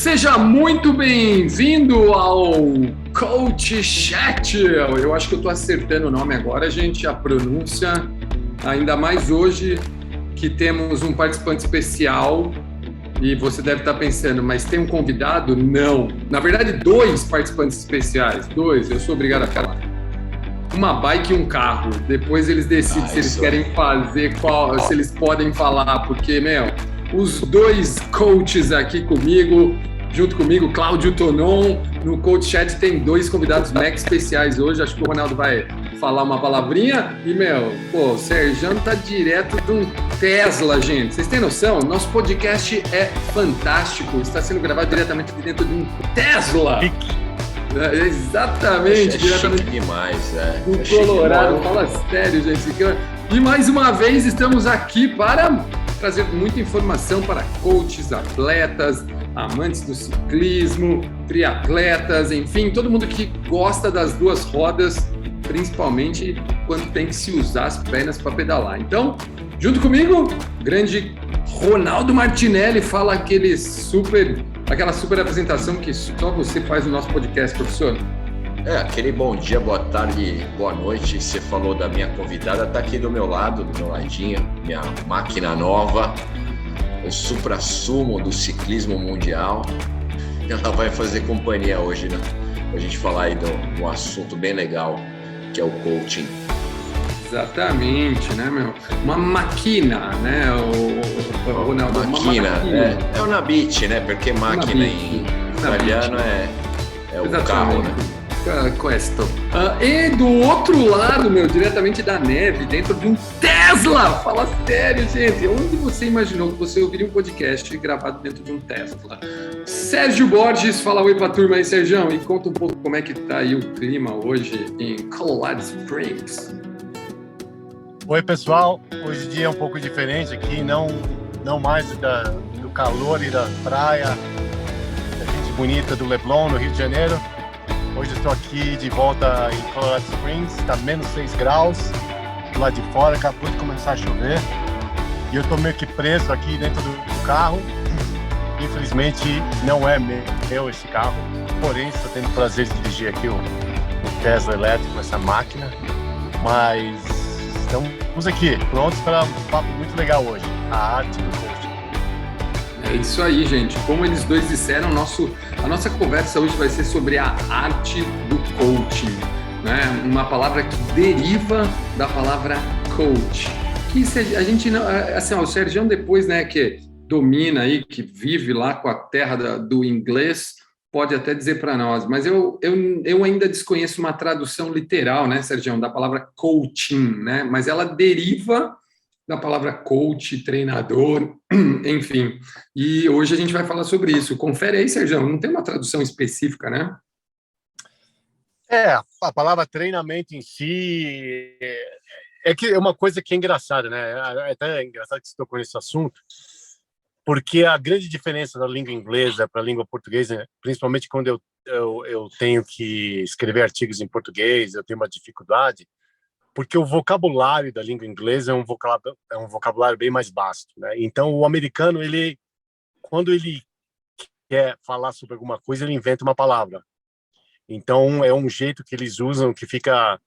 Seja muito bem-vindo ao Coach Chat. Eu acho que eu estou acertando o nome agora, gente, a pronúncia. Ainda mais hoje que temos um participante especial. E você deve estar pensando, mas tem um convidado? Não. Na verdade, 2 participantes especiais. 2, eu sou obrigado a falar. Uma bike e um carro. Depois eles decidem se eles querem fazer, se eles podem falar, porque, os 2 coaches aqui comigo, junto comigo, Cláudio Tonon. No Coach Chat tem 2 convidados mega especiais hoje. Acho que o Ronaldo vai falar uma palavrinha. E, o Sérgio tá direto de um Tesla, gente. Vocês têm noção? Nosso podcast é fantástico. Está sendo gravado diretamente de dentro de um Tesla. Exatamente. Diretamente demais, do Colorado. Fala sério, gente. E mais uma vez estamos aqui para trazer muita informação para coaches, atletas, amantes do ciclismo, triatletas, enfim, todo mundo que gosta das 2 rodas, principalmente quando tem que se usar as pernas para pedalar. Então, junto comigo, grande Ronaldo Martinelli, fala aquela super apresentação que só você faz no nosso podcast, professor. Aquele bom dia, boa tarde, boa noite. Você falou da minha convidada, está aqui do meu lado, do meu ladinho, minha máquina nova, o suprassumo do ciclismo mundial. Ela vai fazer companhia hoje, né? Pra gente falar aí de um assunto bem legal, que é o coaching. Exatamente, né, Uma máquina, né, o Ronaldo? Máquina, é o Nabit, né? Porque máquina em italiano é o carro, né? Questo. E do outro lado, diretamente da neve, dentro de um Tesla! Fala sério, gente! Onde você imaginou que você ouviria um podcast gravado dentro de um Tesla? Sérgio Borges, fala oi pra turma aí, Sérgio, e conta um pouco como é que tá aí o clima hoje em Colorado Springs. Oi, pessoal. Hoje o dia é um pouco diferente aqui, não mais do calor e da praia, da gente bonita do Leblon, no Rio de Janeiro. Hoje eu estou aqui de volta em Colorado Springs, está menos 6 graus, do lado de fora, acabou de começar a chover. E eu estou meio que preso aqui dentro do carro. Infelizmente não é meu esse carro, porém estou tendo o prazer de dirigir aqui o Tesla elétrico, essa máquina. Mas estamos aqui, prontos para um papo muito legal hoje, a arte do coaching. É isso aí, gente. Como eles 2 disseram, a nossa conversa hoje vai ser sobre a arte do coaching, né? Uma palavra que deriva da palavra coach. Que a gente não, assim, o Sérgio depois, né, que domina aí, que vive lá com a terra do inglês, pode até dizer para nós, mas eu ainda desconheço uma tradução literal, né, Sérgio, da palavra coaching, né? Mas ela deriva da palavra coach, treinador, enfim. E hoje a gente vai falar sobre isso. Confere aí, Sérgio, não tem uma tradução específica, né? A palavra treinamento em si que é uma coisa que é engraçada, né? É até engraçado que você tocou nesse assunto, porque a grande diferença da língua inglesa para a língua portuguesa, principalmente quando eu tenho que escrever artigos em português, eu tenho uma dificuldade, porque o vocabulário da língua inglesa é um vocabulário bem mais vasto, né? Então, o americano, quando ele quer falar sobre alguma coisa, ele inventa uma palavra. Então, é um jeito que eles usam que fica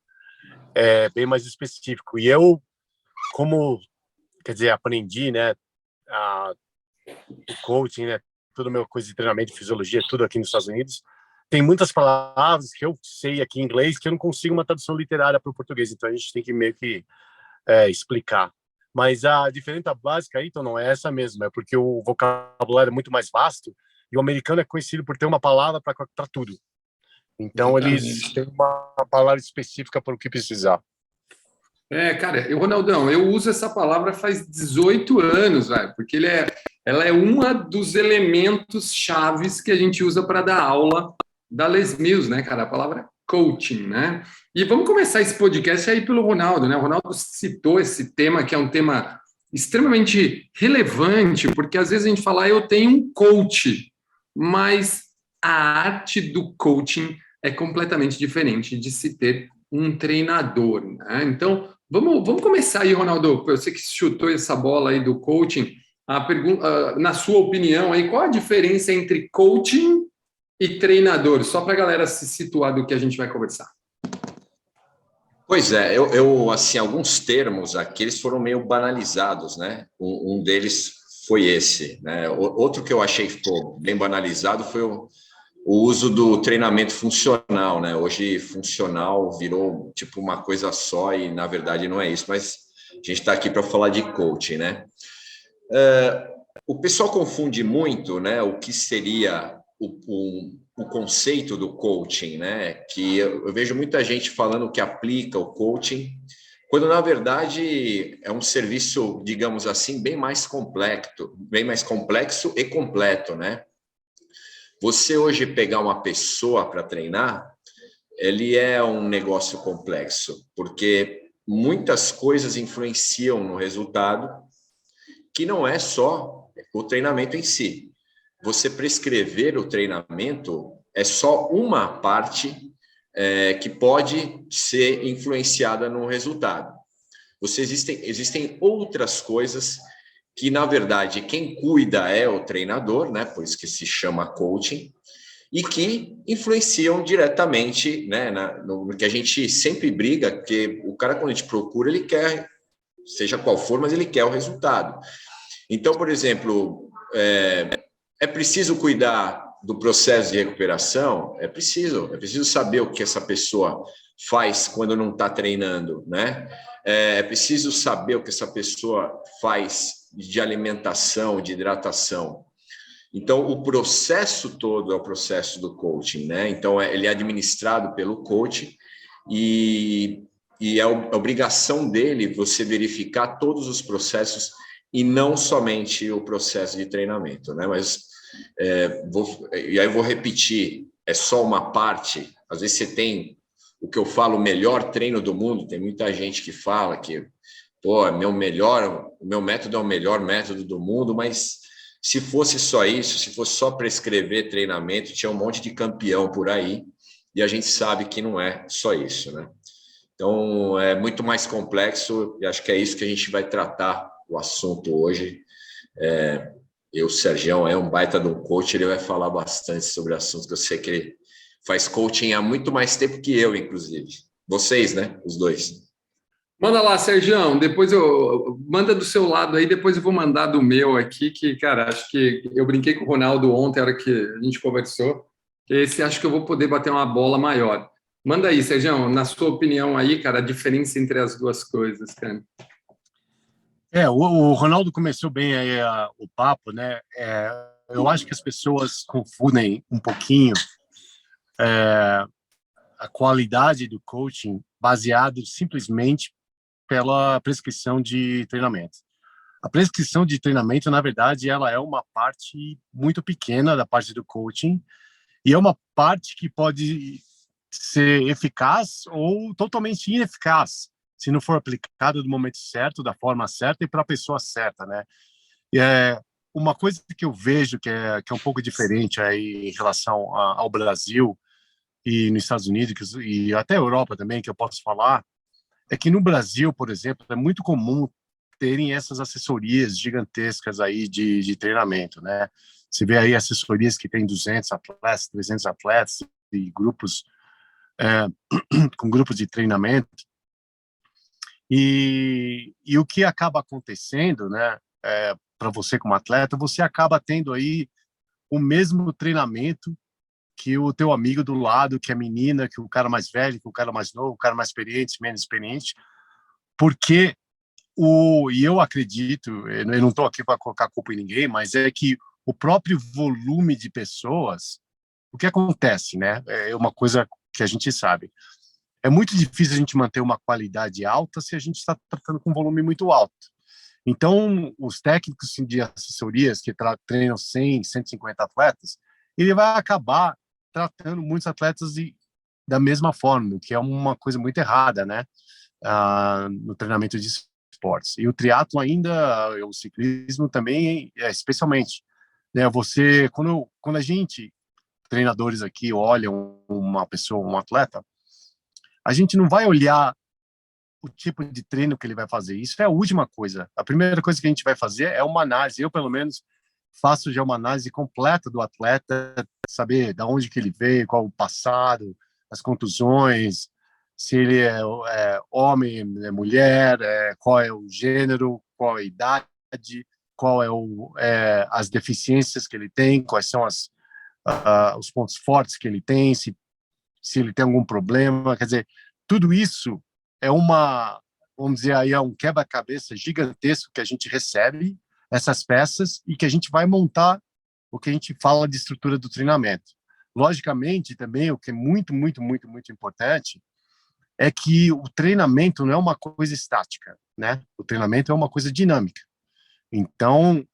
bem mais específico. E eu, aprendi, né, o coaching, né, toda a minha coisa de treinamento, fisiologia, tudo aqui nos Estados Unidos, tem muitas palavras que eu sei aqui em inglês que eu não consigo uma tradução literária para o português, então a gente tem que meio que explicar. Mas a diferença básica aí, então, não é essa mesmo, é porque o vocabulário é muito mais vasto e o americano é conhecido por ter uma palavra para tudo. Então, eles têm uma palavra específica para o que precisar. Cara, Ronaldão, eu uso essa palavra faz 18 anos, velho, porque ela é uma dos elementos chaves que a gente usa para dar aula da Les Mills, né, cara? A palavra coaching, né? E vamos começar esse podcast aí pelo Ronaldo, né? O Ronaldo citou esse tema, que é um tema extremamente relevante, porque às vezes a gente fala, eu tenho um coach, mas a arte do coaching é completamente diferente de se ter um treinador, né? Então, vamos começar aí, Ronaldo. Você que chutou essa bola aí do coaching, na sua opinião, aí, qual a diferença entre coaching e treinador? Só para a galera se situar do que a gente vai conversar. Pois é, assim, alguns termos aqui eles foram meio banalizados, né? Um deles foi esse, né? Outro que eu achei que ficou bem banalizado foi o uso do treinamento funcional, né? Hoje funcional virou tipo uma coisa só e na verdade não é isso, mas a gente está aqui para falar de coaching, né? O pessoal confunde muito, né? O que seria o conceito do coaching, né? Que eu vejo muita gente falando que aplica o coaching, quando na verdade é um serviço, digamos assim, bem mais complexo e completo, né? Você hoje pegar uma pessoa para treinar, ele é um negócio complexo, porque muitas coisas influenciam no resultado, que não é só o treinamento em si. Você prescrever o treinamento é só uma parte que pode ser influenciada no resultado. Existem outras coisas que, na verdade, quem cuida é o treinador, né? Por isso que se chama coaching, e que influenciam diretamente, né, no que a gente sempre briga, porque o cara, quando a gente procura, ele quer, seja qual for, mas ele quer o resultado. Então, por exemplo, é preciso cuidar do processo de recuperação? É preciso saber o que essa pessoa faz quando não está treinando, né? É preciso saber o que essa pessoa faz de alimentação, de hidratação. Então, o processo todo é o processo do coaching, né? Então, ele é administrado pelo coach e é obrigação dele você verificar todos os processos e não somente o processo de treinamento, né? Mas, e aí eu vou repetir, é só uma parte. Às vezes você tem o que eu falo, o melhor treino do mundo, tem muita gente que fala que, pô, o meu método é o melhor método do mundo, mas se fosse só isso, se fosse só prescrever treinamento, tinha um monte de campeão por aí, e a gente sabe que não é só isso, né? Então, é muito mais complexo, e acho que é isso que a gente vai tratar o assunto hoje. O Sergião é um baita de um coach, ele vai falar bastante sobre assuntos que eu sei que ele faz coaching há muito mais tempo que eu, inclusive. Vocês, né? Os dois. Manda lá, Sergião, depois manda do seu lado aí, depois eu vou mandar do meu aqui, que, cara, acho que eu brinquei com o Ronaldo ontem, a hora que a gente conversou, esse acho que eu vou poder bater uma bola maior. Manda aí, Sergião, na sua opinião aí, cara, a diferença entre as duas coisas, cara. O Ronaldo começou bem aí o papo, né? Eu acho que as pessoas confundem um pouquinho a qualidade do coaching baseado simplesmente pela prescrição de treinamento. A prescrição de treinamento, na verdade, ela é uma parte muito pequena da parte do coaching e é uma parte que pode ser eficaz ou totalmente ineficaz se não for aplicado no momento certo, da forma certa e para a pessoa certa, né? Uma coisa que eu vejo que é um pouco diferente aí em relação ao Brasil e nos Estados Unidos e até a Europa também, que eu posso falar, é que no Brasil, por exemplo, é muito comum terem essas assessorias gigantescas aí de treinamento, né? Você vê aí assessorias que tem 200 atletas, 300 atletas e grupos com grupos de treinamento. E o que acaba acontecendo, né? Para você como atleta, você acaba tendo aí o mesmo treinamento que o teu amigo do lado, que é menina, que o cara mais velho, que o cara mais novo, o cara mais experiente, menos experiente, porque e eu acredito, eu não estou aqui para colocar culpa em ninguém, mas é que o próprio volume de pessoas, o que acontece, né? É uma coisa que a gente sabe. É muito difícil a gente manter uma qualidade alta se a gente está tratando com um volume muito alto. Então, os técnicos de assessorias que treinam 100, 150 atletas, ele vai acabar tratando muitos atletas da mesma forma, o que é uma coisa muito errada, né? No treinamento de esportes. E o triatlo ainda, o ciclismo também, especialmente, né? Quando a gente, treinadores aqui, olham uma pessoa, um atleta, a gente não vai olhar o tipo de treino que ele vai fazer. Isso é a última coisa. A primeira coisa que a gente vai fazer é uma análise. Eu, pelo menos, faço já uma análise completa do atleta, saber de onde que ele veio, qual o passado, as contusões, se ele é homem, é mulher, qual é o gênero, qual é a idade, qual as deficiências que ele tem, quais são os pontos fortes que ele tem, se ele tem algum problema. Quer dizer, tudo isso vamos dizer aí, é um quebra-cabeça gigantesco que a gente recebe, essas peças, e que a gente vai montar o que a gente fala de estrutura do treinamento. Logicamente, também, o que é muito, muito, muito, muito importante é que o treinamento não é uma coisa estática, né? O treinamento é uma coisa dinâmica. Então,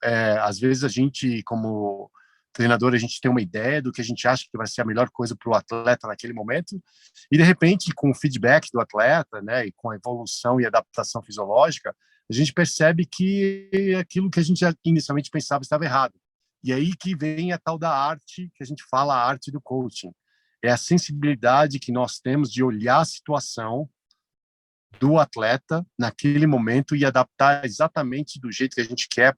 às vezes a gente, como treinador, a gente tem uma ideia do que a gente acha que vai ser a melhor coisa para o atleta naquele momento, e de repente, com o feedback do atleta, né, e com a evolução e adaptação fisiológica, a gente percebe que aquilo que a gente inicialmente pensava estava errado. E aí que vem a tal da arte, que a gente fala, a arte do coaching. É a sensibilidade que nós temos de olhar a situação do atleta naquele momento e adaptar exatamente do jeito que a gente quer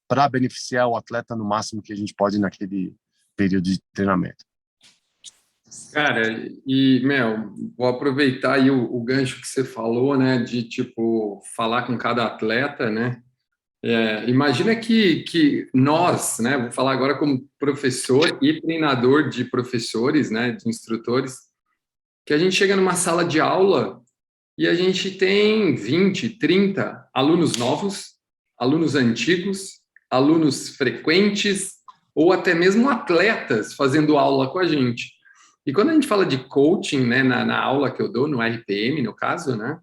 para beneficiar o atleta no máximo que a gente pode naquele período de treinamento. Cara, e, Mel, vou aproveitar aí o gancho que você falou, né, de, tipo, falar com cada atleta, né? Imagina que nós, né, vou falar agora como professor e treinador de professores, né, de instrutores, que a gente chega numa sala de aula e a gente tem 20, 30 alunos novos, alunos antigos, alunos frequentes ou até mesmo atletas fazendo aula com a gente. E quando a gente fala de coaching, né, na aula que eu dou, no RPM, no caso, né,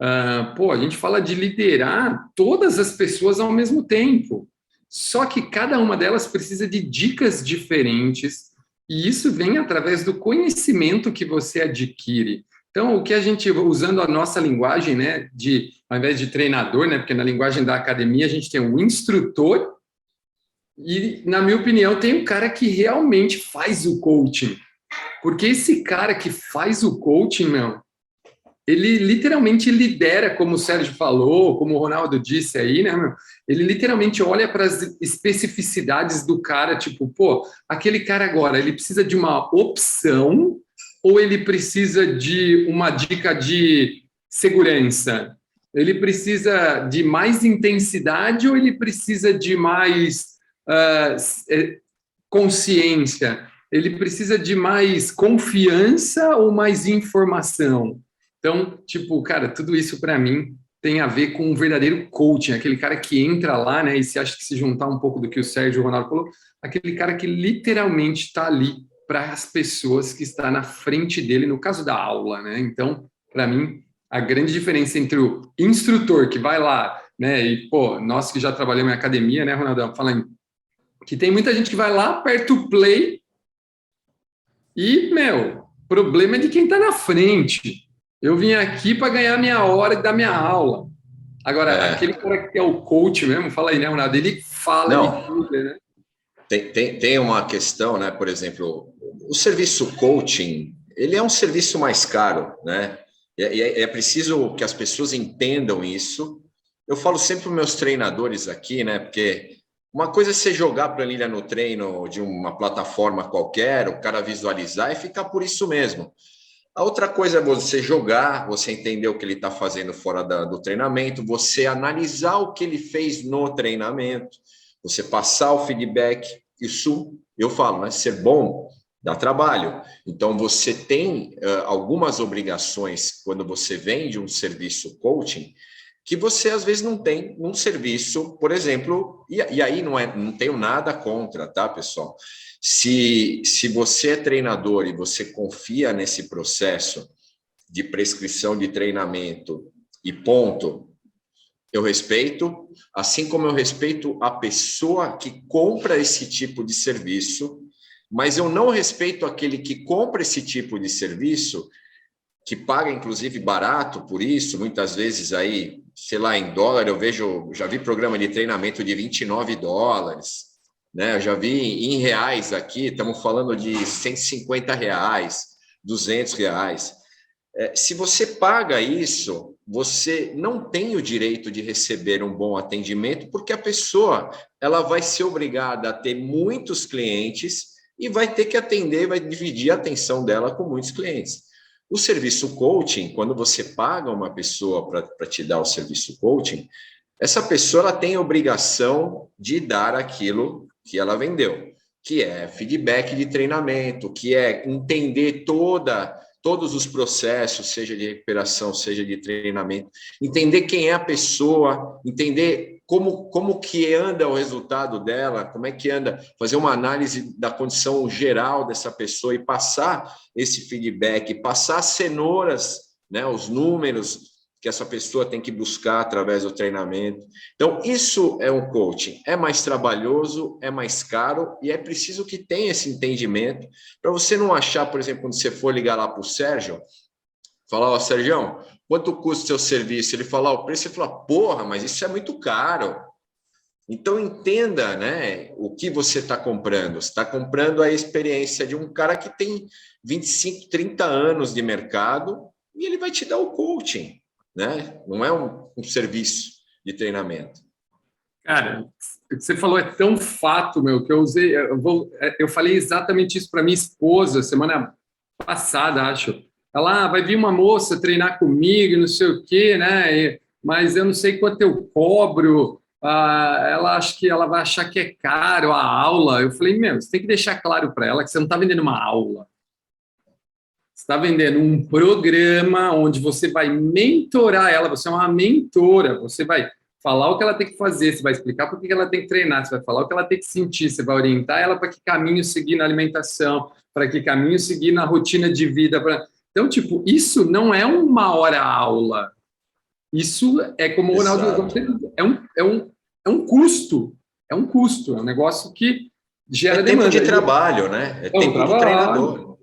a gente fala de liderar todas as pessoas ao mesmo tempo. Só que cada uma delas precisa de dicas diferentes e isso vem através do conhecimento que você adquire. Então, o que a gente, usando a nossa linguagem, né, ao invés de treinador, né, porque na linguagem da academia a gente tem um instrutor e, na minha opinião, tem um cara que realmente faz o coaching. Porque esse cara que faz o coaching, ele literalmente lidera, como o Sérgio falou, como o Ronaldo disse aí, né, ele literalmente olha para as especificidades do cara, tipo, aquele cara agora, ele precisa de uma opção ou ele precisa de uma dica de segurança? Ele precisa de mais intensidade ou ele precisa de mais consciência? Ele precisa de mais confiança ou mais informação? Então, tipo, cara, tudo isso para mim tem a ver com um verdadeiro coaching, aquele cara que entra lá, né, e se acha que se juntar um pouco do que o Sérgio e o Ronaldo falou, aquele cara que literalmente está ali para as pessoas que estão na frente dele, no caso da aula, né? Então, para mim, a grande diferença entre o instrutor que vai lá, né, e, nós que já trabalhamos em academia, né, Ronaldão, falando que tem muita gente que vai lá, aperta o play e, problema é de quem está na frente. Eu vim aqui para ganhar minha hora e dar minha aula. Agora, aquele cara que é o coach mesmo, fala aí, né, Ronaldo? Ele fala, ele cuida, né? Tem uma questão, né? Por exemplo, o serviço coaching, ele é um serviço mais caro, né? É preciso que as pessoas entendam isso. Eu falo sempre para os meus treinadores aqui, né? Porque uma coisa é você jogar a planilha no treino de uma plataforma qualquer, o cara visualizar e ficar por isso mesmo. A outra coisa é você jogar, você entender o que ele está fazendo fora do treinamento, você analisar o que ele fez no treinamento, você passar o feedback. Isso, eu falo, né? Ser bom dá trabalho. Então, você tem algumas obrigações quando você vende um serviço coaching que você, às vezes, não tem num serviço, por exemplo, e aí não tenho nada contra, tá, pessoal? Se você é treinador e você confia nesse processo de prescrição de treinamento e ponto, eu respeito, assim como eu respeito a pessoa que compra esse tipo de serviço, mas eu não respeito aquele que compra esse tipo de serviço, que paga, inclusive, barato por isso, muitas vezes aí, sei lá, em dólar, já vi programa de treinamento de $29, né? Eu já vi em reais aqui, estamos falando de R$150, R$200. Se você paga isso, você não tem o direito de receber um bom atendimento, porque a pessoa ela vai ser obrigada a ter muitos clientes e vai ter que atender, vai dividir a atenção dela com muitos clientes. O serviço coaching, quando você paga uma pessoa para te dar o serviço coaching, essa pessoa ela tem a obrigação de dar aquilo que ela vendeu, que é feedback de treinamento, que é entender todos os processos, seja de recuperação, seja de treinamento, entender quem é a pessoa, entender como que anda o resultado dela, como é que anda, fazer uma análise da condição geral dessa pessoa e passar esse feedback, passar as cenouras, né, os números que essa pessoa tem que buscar através do treinamento. Então, isso é um coaching. É mais trabalhoso, é mais caro e é preciso que tenha esse entendimento para você não achar, por exemplo, quando você for ligar lá para o Sérgio, falar, ó, Sérgio, quanto custa o seu serviço? Ele falar o preço, você fala, porra, mas isso é muito caro. Então, entenda, né, o que você está comprando. Você está comprando a experiência de um cara que tem 25, 30 anos de mercado e ele vai te dar o coaching, né? Não é um serviço de treinamento. Cara, o que você falou é tão fato, meu, que eu falei exatamente isso para minha esposa semana passada, acho. Ela, vai vir uma moça treinar comigo, não sei o quê, né? Mas eu não sei quanto eu cobro. Ela acha que ela vai achar que é caro a aula. Eu falei, meu, você tem que deixar claro para ela que você não está vendendo uma aula. Você está vendendo um programa onde você vai mentorar ela, você é uma mentora, você vai falar o que ela tem que fazer, você vai explicar por que ela tem que treinar, você vai falar o que ela tem que sentir, você vai orientar ela para que caminho seguir na alimentação, para que caminho seguir na rotina de vida. Então, tipo, isso não é uma hora aula. Isso é como o Ronaldo é um custo. É um custo, é um negócio que gera demanda. É tempo de trabalho, né? É tempo do treinador.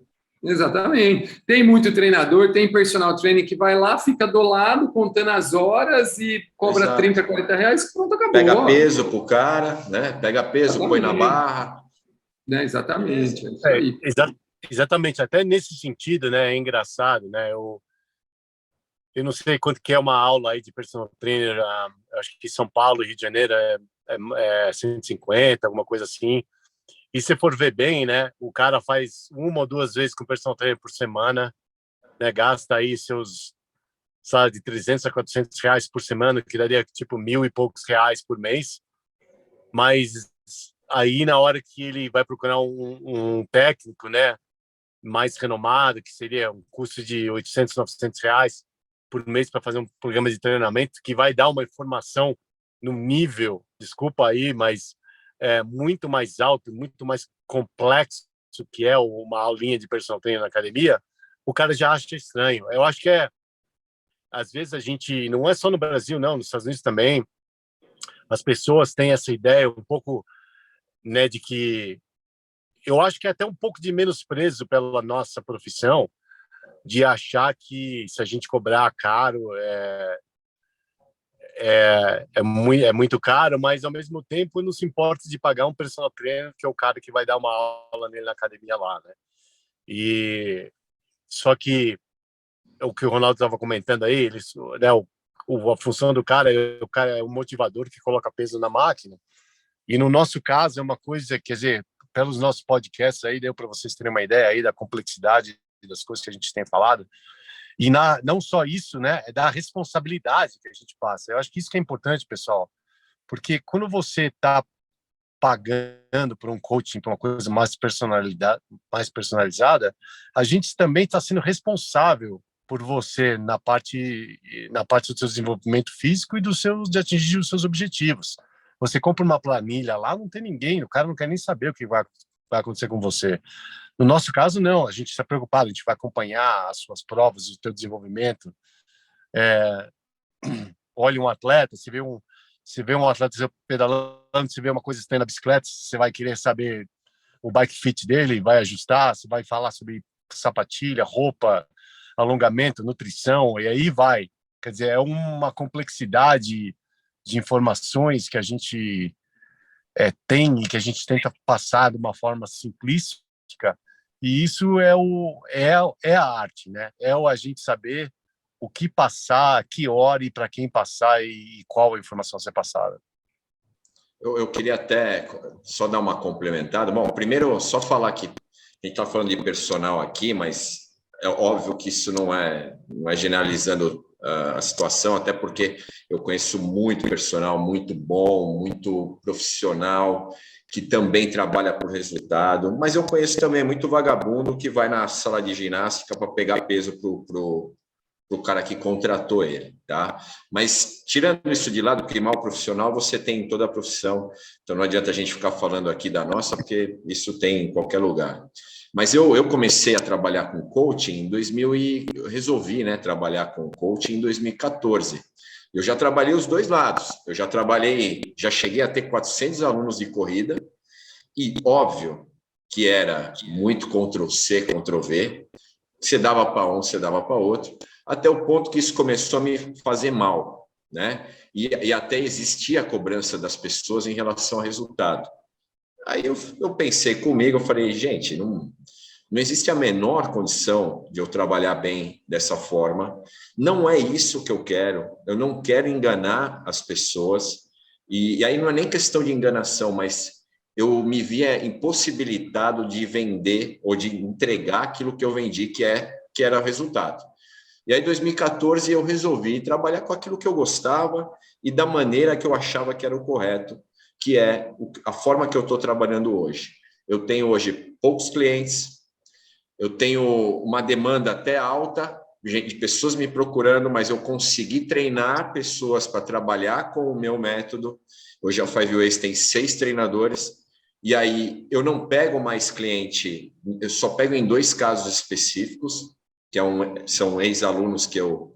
Exatamente. Tem muito treinador, tem personal training que vai lá, fica do lado, contando as horas e cobra Exato. 30, 40 reais, pronto, acabou. Pega peso pro cara, né? Pega peso, exatamente. Põe na barra. Exatamente. É isso aí. Exatamente. Até nesse sentido, né? É engraçado, né? Eu não sei quanto que é uma aula aí de personal trainer, acho que São Paulo e Rio de Janeiro é 150, alguma coisa assim. E se for ver bem, né, o cara faz 1 ou 2 vezes com personal trainer por semana, né, gasta aí seus, sabe, de 300 a 400 reais por semana, que daria tipo 1.000 e poucos reais por mês. Mas aí na hora que ele vai procurar um técnico, né, mais renomado, que seria um custo de 800, 900 reais por mês para fazer um programa de treinamento que vai dar uma informação no nível, desculpa aí, mas muito mais alto, muito mais complexo que é uma aulinha de personal trainer na academia, o cara já acha estranho. Eu acho que às vezes a gente, não é só no Brasil, não, nos Estados Unidos também, as pessoas têm essa ideia um pouco, né, de que eu acho que é até um pouco de menosprezo pela nossa profissão, de achar que se a gente cobrar caro é muito caro, mas ao mesmo tempo não se importa de pagar um personal trainer, que é o cara que vai dar uma aula nele na academia lá, né? E só que o que o Ronaldo estava comentando aí, né, a função do cara é o motivador que coloca peso na máquina. E no nosso caso é uma coisa, quer dizer, pelos nossos podcasts aí deu para vocês terem uma ideia aí da complexidade das coisas que a gente tem falado. E não só isso, né, é da responsabilidade que a gente passa. Eu acho que isso que é importante, pessoal, porque quando você está pagando por um coaching, por uma coisa mais personalizada, a gente também está sendo responsável por você na parte do seu desenvolvimento físico e de atingir os seus objetivos. Você compra uma planilha lá, não tem ninguém, o cara não quer nem saber o que vai acontecer com você. No nosso caso, não, a gente está preocupado, a gente vai acompanhar as suas provas, o seu desenvolvimento. Olha um atleta, se vê um atleta pedalando, se vê uma coisa estranha na bicicleta, você vai querer saber o bike fit dele, vai ajustar, você vai falar sobre sapatilha, roupa, alongamento, nutrição, e aí vai. Quer dizer, é uma complexidade de informações que a gente tem e que a gente tenta passar de uma forma simplística, e isso é a arte, né? É a gente saber o que passar, que hora e para quem passar e qual a informação ser passada. Eu queria até só dar uma complementada. Bom, primeiro, só falar que a gente está falando de personal aqui, mas é óbvio que isso não é generalizando a situação, até porque eu conheço muito personal, muito bom, muito profissional, que também trabalha por resultado, mas eu conheço também muito vagabundo que vai na sala de ginástica para pegar peso para o cara que contratou ele, tá? Mas tirando isso de lado, porque mal profissional você tem em toda a profissão, então não adianta a gente ficar falando aqui da nossa, porque isso tem em qualquer lugar. Mas eu comecei a trabalhar com coaching em 2000 e eu resolvi, né, trabalhar com coaching em 2014. Eu já trabalhei os dois lados. Eu já cheguei a ter 400 alunos de corrida e óbvio que era muito Ctrl+C, Ctrl+V. Você dava para um, você dava para outro, até o ponto que isso começou a me fazer mal, né? E até existia a cobrança das pessoas em relação ao resultado. Aí eu pensei comigo, eu falei, gente, não existe a menor condição de eu trabalhar bem dessa forma, não é isso que eu não quero enganar as pessoas, e aí não é nem questão de enganação, mas eu me via impossibilitado de vender ou de entregar aquilo que eu vendi, que era o resultado. E aí, em 2014, eu resolvi trabalhar com aquilo que eu gostava e da maneira que eu achava que era o correto, que é a forma que eu estou trabalhando hoje. Eu tenho hoje poucos clientes, eu tenho uma demanda até alta, de pessoas me procurando, mas eu consegui treinar pessoas para trabalhar com o meu método. Hoje a 5ways tem 6 treinadores, e aí eu não pego mais cliente, eu só pego em 2 casos específicos, que são ex-alunos que eu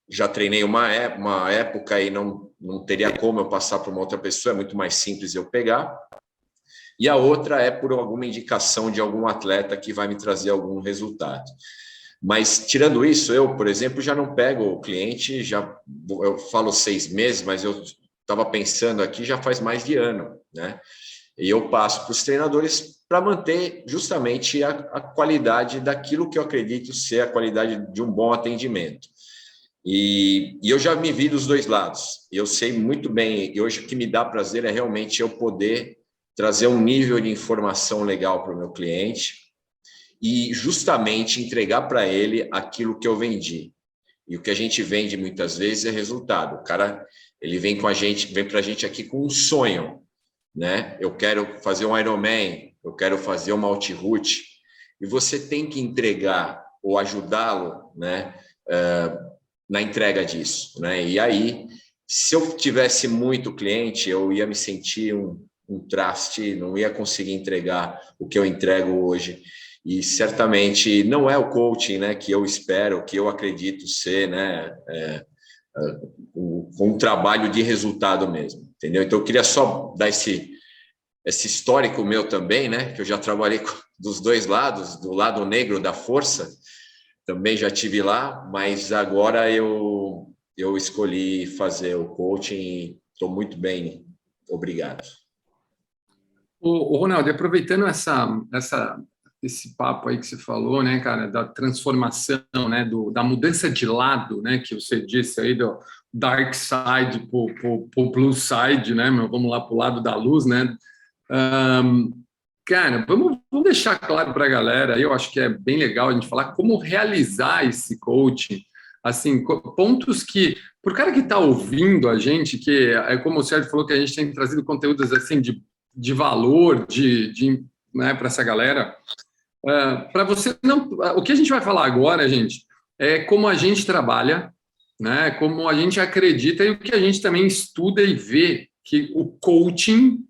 já treinei uma época e não teria como eu passar para uma outra pessoa, é muito mais simples eu pegar. E a outra é por alguma indicação de algum atleta que vai me trazer algum resultado. Mas, tirando isso, eu, por exemplo, já não pego o cliente, eu falo 6 meses, mas eu estava pensando aqui já faz mais de ano, né? E eu passo para os treinadores para manter justamente a qualidade daquilo que eu acredito ser a qualidade de um bom atendimento. E eu já me vi dos dois lados. Eu sei muito bem, e hoje o que me dá prazer é realmente eu poder trazer um nível de informação legal para o meu cliente e justamente entregar para ele aquilo que eu vendi. E o que a gente vende muitas vezes é resultado. O cara, ele vem para a gente aqui com um sonho, né? Eu quero fazer um Ironman, eu quero fazer uma Altiroute, e você tem que entregar ou ajudá-lo, né, na entrega disso, né? E aí, se eu tivesse muito cliente, eu ia me sentir um traste, não ia conseguir entregar o que eu entrego hoje. E certamente não é o coaching, né, que eu espero, que eu acredito ser, né, um trabalho de resultado mesmo, entendeu? Então eu queria só dar esse histórico meu também, né, que eu já trabalhei dos dois lados, do lado negro da força, também já tive lá, mas agora eu escolhi fazer o coaching e estou muito bem, obrigado. O Ronaldo, aproveitando esse papo aí que você falou, né, cara, da transformação, né, da mudança de lado, né, que você disse aí, do dark side pro blue side, né, vamos lá pro lado da luz, né, cara, vamos deixar claro para a galera, eu acho que é bem legal a gente falar como realizar esse coaching, assim, pontos que, por cara que está ouvindo a gente, que é como o Sérgio falou, que a gente tem trazido conteúdos assim de valor, né, para essa galera. Para você não, o que a gente vai falar agora, gente, é como a gente trabalha, né, como a gente acredita e o que a gente também estuda e vê que o coaching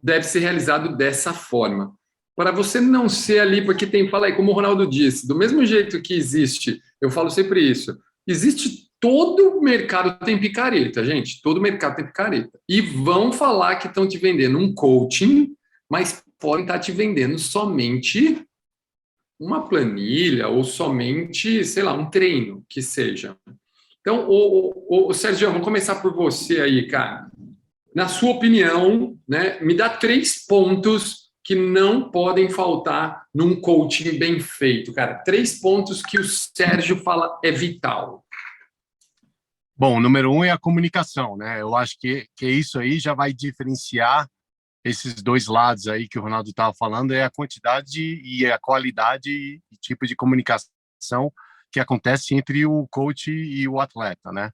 deve ser realizado dessa forma. Para você não ser ali, porque fala aí, como o Ronaldo disse, do mesmo jeito que existe, eu falo sempre isso, existe todo mercado tem picareta, gente, todo mercado tem picareta. E vão falar que estão te vendendo um coaching, mas podem estar te vendendo somente uma planilha ou somente, sei lá, um treino, que seja. Então, o Sérgio, vamos começar por você aí, cara. Na sua opinião, né, me dá 3 pontos que não podem faltar num coaching bem feito, cara? 3 pontos que o Sérgio fala é vital. Bom, número um é a comunicação, né? Eu acho que isso aí já vai diferenciar esses dois lados aí que o Ronaldo estava falando, é a quantidade e a qualidade e tipo de comunicação que acontece entre o coach e o atleta, né?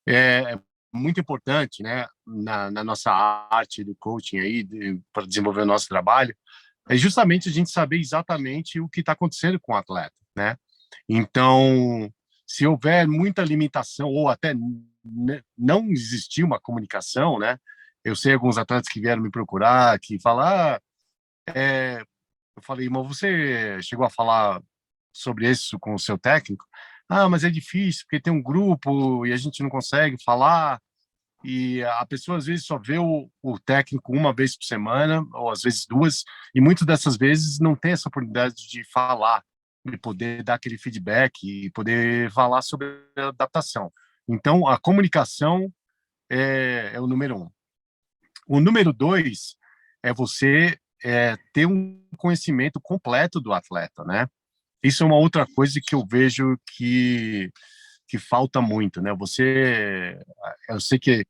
É muito importante, né, na nossa arte do coaching aí, para desenvolver o nosso trabalho, é justamente a gente saber exatamente o que está acontecendo com o atleta, né? Então, se houver muita limitação ou até não existir uma comunicação, né? Eu sei alguns atletas que vieram me procurar, que falam, eu falei, mas você chegou a falar sobre isso com o seu técnico? Ah, mas é difícil, porque tem um grupo e a gente não consegue falar. E a pessoa, às vezes, só vê o técnico uma vez por semana, ou às vezes duas, e muitas dessas vezes não tem essa oportunidade de falar, de poder dar aquele feedback e poder falar sobre a adaptação. Então, a comunicação é o número um. O número dois é você ter um conhecimento completo do atleta, né? Isso é uma outra coisa que eu vejo que falta muito, né? Eu sei que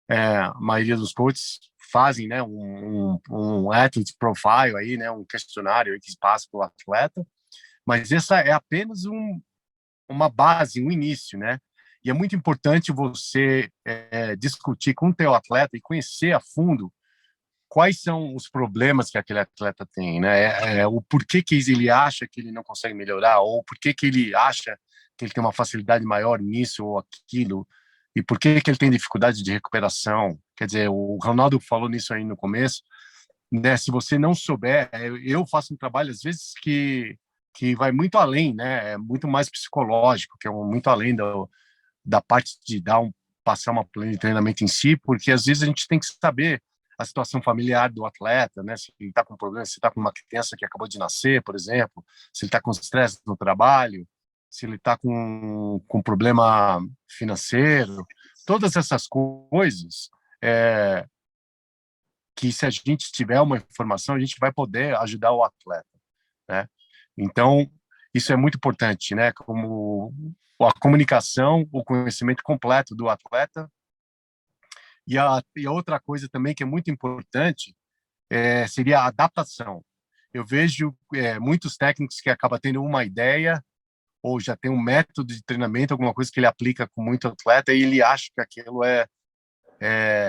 a maioria dos coaches fazem, né, um athlete profile aí, né, um questionário aí que se passa para o atleta, mas essa é apenas uma base, um início, né? E é muito importante você discutir com o teu atleta e conhecer a fundo quais são os problemas que aquele atleta tem, né? O porquê que ele acha que ele não consegue melhorar, ou porquê que ele acha que ele tem uma facilidade maior nisso ou aquilo, e porquê que ele tem dificuldade de recuperação. Quer dizer, o Ronaldo falou nisso aí no começo, né? Se você não souber, eu faço um trabalho às vezes que vai muito além, né? É muito mais psicológico, que é muito além da parte de passar uma plano de treinamento em si, porque às vezes a gente tem que saber a situação familiar do atleta, né? Se ele está com problema, se está com uma criança que acabou de nascer, por exemplo, se ele está com estresse no trabalho, se ele está com problema financeiro, todas essas coisas que se a gente tiver uma informação, a gente vai poder ajudar o atleta, né? Então, isso é muito importante, né? Como a comunicação, o conhecimento completo do atleta. E a outra coisa também que é muito importante seria a adaptação. Eu vejo muitos técnicos que acabam tendo uma ideia ou já tem um método de treinamento, alguma coisa que ele aplica com muito atleta e ele acha que aquilo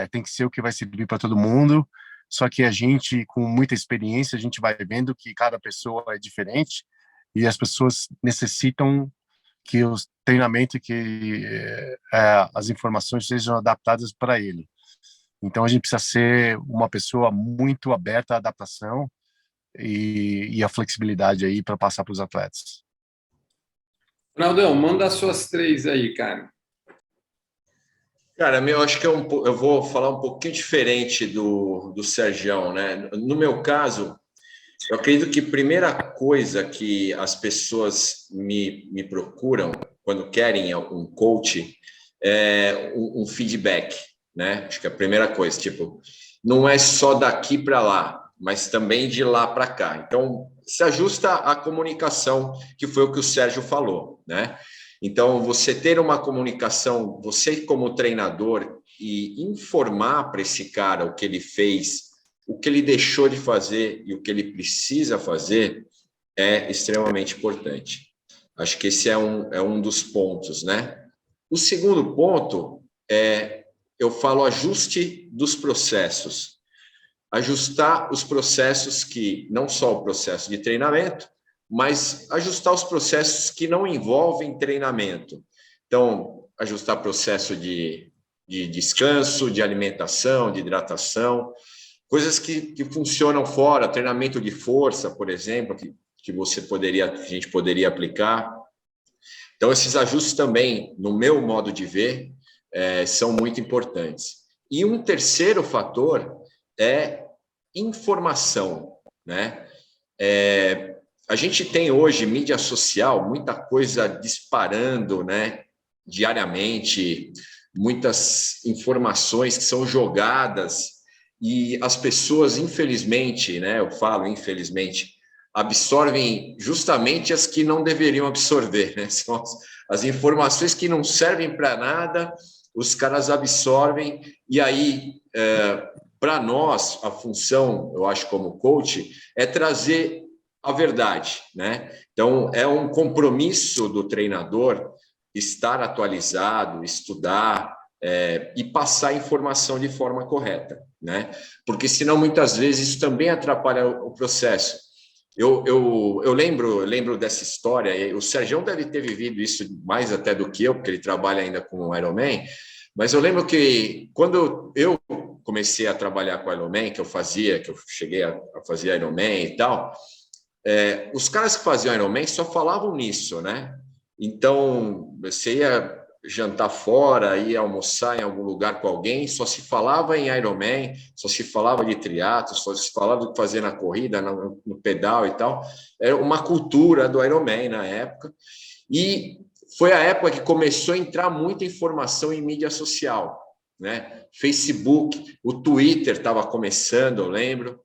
tem que ser o que vai servir para todo mundo. Só que a gente, com muita experiência, a gente vai vendo que cada pessoa é diferente e as pessoas necessitam que o treinamento, que as informações sejam adaptadas para ele. Então, a gente precisa ser uma pessoa muito aberta à adaptação e à flexibilidade aí para passar para os atletas. Ronaldão, manda as suas 3 aí, cara. Cara, eu acho que eu vou falar um pouquinho diferente do Sergião, né? No meu caso, eu acredito que a primeira coisa que as pessoas me procuram quando querem um coach é um feedback, né? Acho que a primeira coisa, tipo, não é só daqui para lá, mas também de lá para cá. Então, se ajusta à comunicação, que foi o que o Sérgio falou, né? Então, você ter uma comunicação, você como treinador, e informar para esse cara o que ele fez, o que ele deixou de fazer e o que ele precisa fazer é extremamente importante. Acho que esse é um dos pontos, né? O segundo ponto eu falo ajuste dos processos. Ajustar os processos que, não só o processo de treinamento, mas ajustar os processos que não envolvem treinamento. Então, ajustar processo de descanso, de alimentação, de hidratação, coisas que funcionam fora, treinamento de força, por exemplo, que a gente poderia aplicar. Então, esses ajustes também, no meu modo de ver, são muito importantes. E um terceiro fator é informação, né? A gente tem hoje mídia social, muita coisa disparando, né? Diariamente, muitas informações que são jogadas e as pessoas, infelizmente, né, eu falo infelizmente, absorvem justamente as que não deveriam absorver, né? São as informações que não servem para nada, os caras absorvem, e aí, para nós, a função, eu acho, como coach, é trazer a verdade, né? Então, é um compromisso do treinador estar atualizado, estudar, e passar a informação de forma correta, né? Porque senão muitas vezes isso também atrapalha o processo. Eu lembro dessa história, e o Sérgio deve ter vivido isso mais até do que eu, porque ele trabalha ainda com o Ironman, mas eu lembro que quando eu comecei a trabalhar com o Ironman, que eu cheguei a fazer Ironman e tal, os caras que faziam Ironman só falavam nisso, né? Então, você ia jantar fora, ia almoçar em algum lugar com alguém, só se falava em Ironman, só se falava de triatlo, só se falava do que fazer na corrida, no pedal e tal. Era uma cultura do Ironman na época. E foi a época que começou a entrar muita informação em mídia social, né? Facebook, o Twitter estava começando, eu lembro.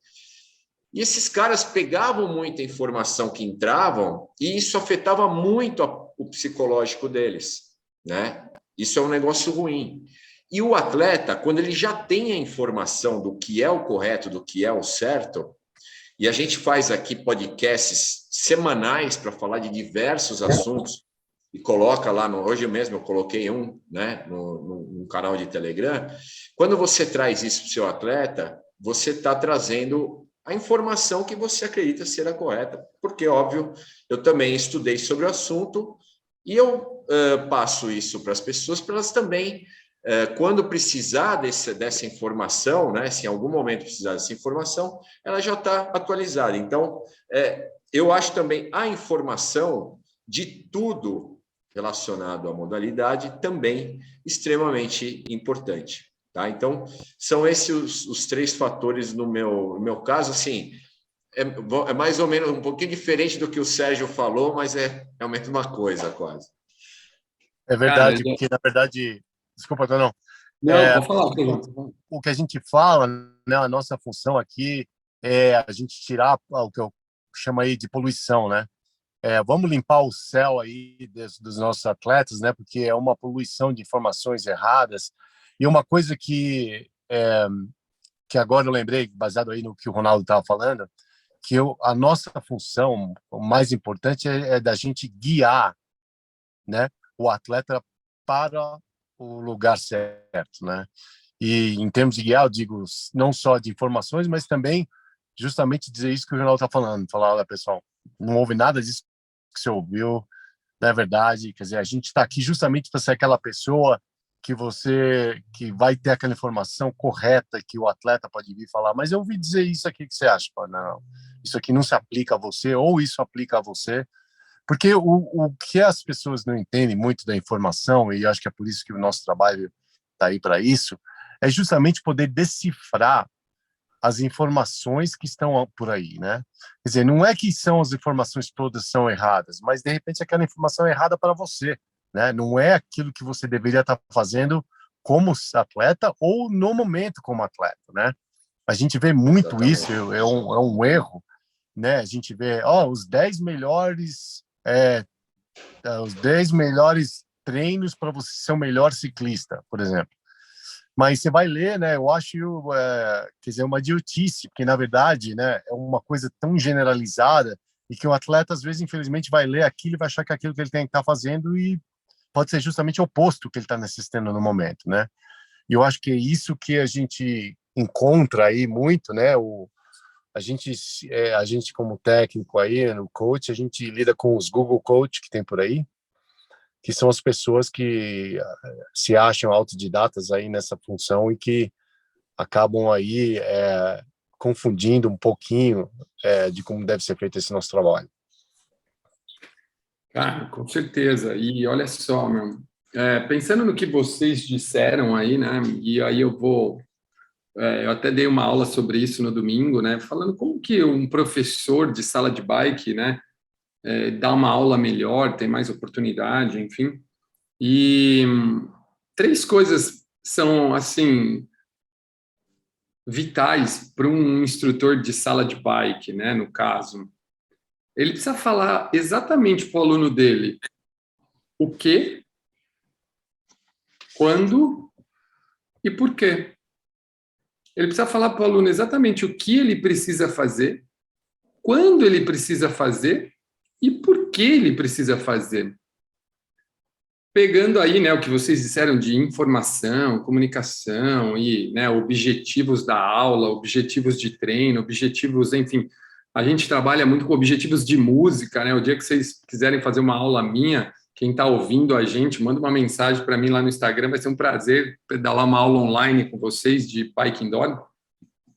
E esses caras pegavam muita informação que entravam e isso afetava muito o psicológico deles, né? Isso é um negócio ruim. E o atleta, quando ele já tem a informação do que é o correto, do que é o certo, e a gente faz aqui podcasts semanais para falar de diversos assuntos, e coloca lá, hoje mesmo eu coloquei um, né, no canal de Telegram, quando você traz isso para o seu atleta, você está trazendo a informação que você acredita ser a correta, porque, óbvio, eu também estudei sobre o assunto e eu passo isso para as pessoas, para elas também, quando precisar dessa informação, né, se em algum momento precisar dessa informação, ela já está atualizada. Então, eu acho também a informação de tudo relacionado à modalidade também extremamente importante. Tá? Então, são esses os três fatores no meu caso. Assim, é mais ou menos um pouquinho diferente do que o Sérgio falou, mas é a mesma coisa, quase. É verdade, porque, na verdade... Desculpa, não. Não, pode falar. O que a gente fala, né, a nossa função aqui é a gente tirar o que eu chamo aí de poluição, né? Vamos limpar o céu aí dos nossos atletas, né? Porque é uma poluição de informações erradas. E uma coisa que agora eu lembrei, baseado aí no que o Ronaldo estava falando, que a nossa função, o mais importante é da gente guiar, né, o atleta para o lugar certo, né? E em termos de guiar, eu digo não só de informações, mas também justamente dizer isso que o Ronaldo está falando. Falar, olha, pessoal, não houve nada disso que você ouviu, não é verdade. Quer dizer, a gente está aqui justamente para ser aquela pessoa que vai ter aquela informação correta que o atleta pode vir falar, mas eu ouvi dizer isso aqui, que você acha? Não, isso aqui não se aplica a você, ou isso aplica a você, porque o que as pessoas não entendem muito da informação, e eu acho que é por isso que o nosso trabalho está aí para isso, é justamente poder decifrar as informações que estão por aí, né? Quer dizer, não é que as informações todas são erradas, mas de repente aquela informação é errada para você, né? Não é aquilo que você deveria estar fazendo como atleta ou no momento como atleta, né? A gente vê muito Exatamente. isso, é um erro, né? A gente vê, os 10 melhores treinos para você ser o melhor ciclista, por exemplo. Mas você vai ler, né? Eu acho, quer dizer, uma idiotice, porque na verdade, né, é uma coisa tão generalizada e que o atleta às vezes, infelizmente, vai ler aquilo e vai achar que é aquilo que ele tem que estar fazendo e pode ser justamente o oposto que ele está necessitando no momento, né? E eu acho que é isso que a gente encontra aí muito, né? A gente como técnico aí, no coach, a gente lida com os Google Coach que tem por aí, que são as pessoas que se acham autodidatas aí nessa função e que acabam aí confundindo um pouquinho de como deve ser feito esse nosso trabalho. Cara, com certeza. E olha só, meu, pensando no que vocês disseram aí, né? E aí eu até dei uma aula sobre isso no domingo, né? Falando como que um professor de sala de bike, né? Dá uma aula melhor, tem mais oportunidade, enfim. E três coisas são, assim, vitais para um instrutor de sala de bike, né, no caso. Ele precisa falar exatamente para o aluno dele o que, quando e por quê. Ele precisa falar para o aluno exatamente o que ele precisa fazer, quando ele precisa fazer e por que ele precisa fazer. Pegando aí, né, o que vocês disseram de informação, comunicação e, né, objetivos da aula, objetivos de treino, objetivos, enfim, a gente trabalha muito com objetivos de música, né? O dia que vocês quiserem fazer uma aula minha, quem está ouvindo a gente, manda uma mensagem para mim lá no Instagram, vai ser um prazer pedalar uma aula online com vocês de bike indoor.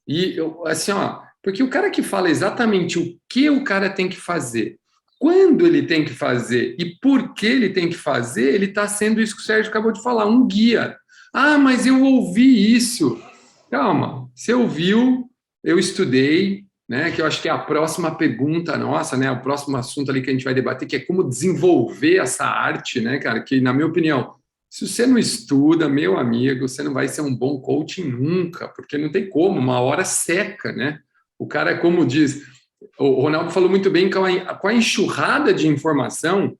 E, assim, ó, porque o cara que fala exatamente o que o cara tem que fazer, quando ele tem que fazer e por que ele tem que fazer, ele está sendo isso que o Sérgio acabou de falar, um guia. Ah, mas eu ouvi isso. Calma, você ouviu, eu estudei, né? Que eu acho que é a próxima pergunta nossa, né? O próximo assunto ali que a gente vai debater, que é como desenvolver essa arte, né, cara? Que, na minha opinião, se você não estuda, meu amigo, você não vai ser um bom coach nunca, porque não tem como, uma hora seca, né? O cara, como diz, o Ronaldo falou muito bem, com a enxurrada de informação,